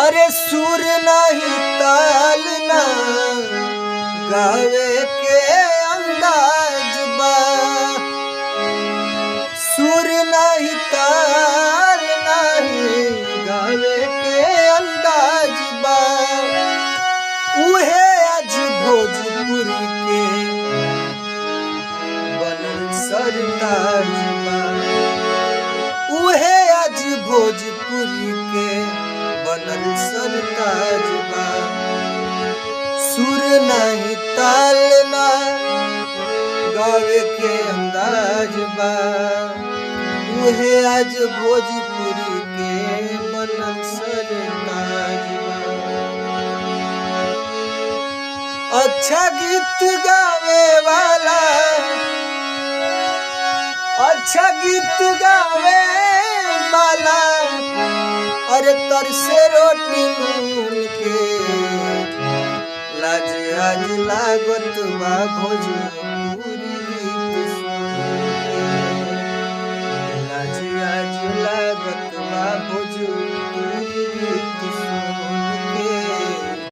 अरे सुर नहीं ताल ना गावे के अंदाज बा। सुर नहीं ताल नहीं गावे के अंदाज बा। उहे आज भोजपुरी के बनल सरताज बा। उहे आज भोजपुरी के बनल सरताज बा। सुर नहीं ताल ना गावे के अंदाज बा। उहे आज भोजपुरी के बनल सरताज बा। अच्छा गीत गावे वाला, अच्छा गीत गावे वाला, अरे तरसे रोटी नून के लाज आज लागत बा भोजपुरी गीत सुन के। लाज आज लागत बा भोजपुरी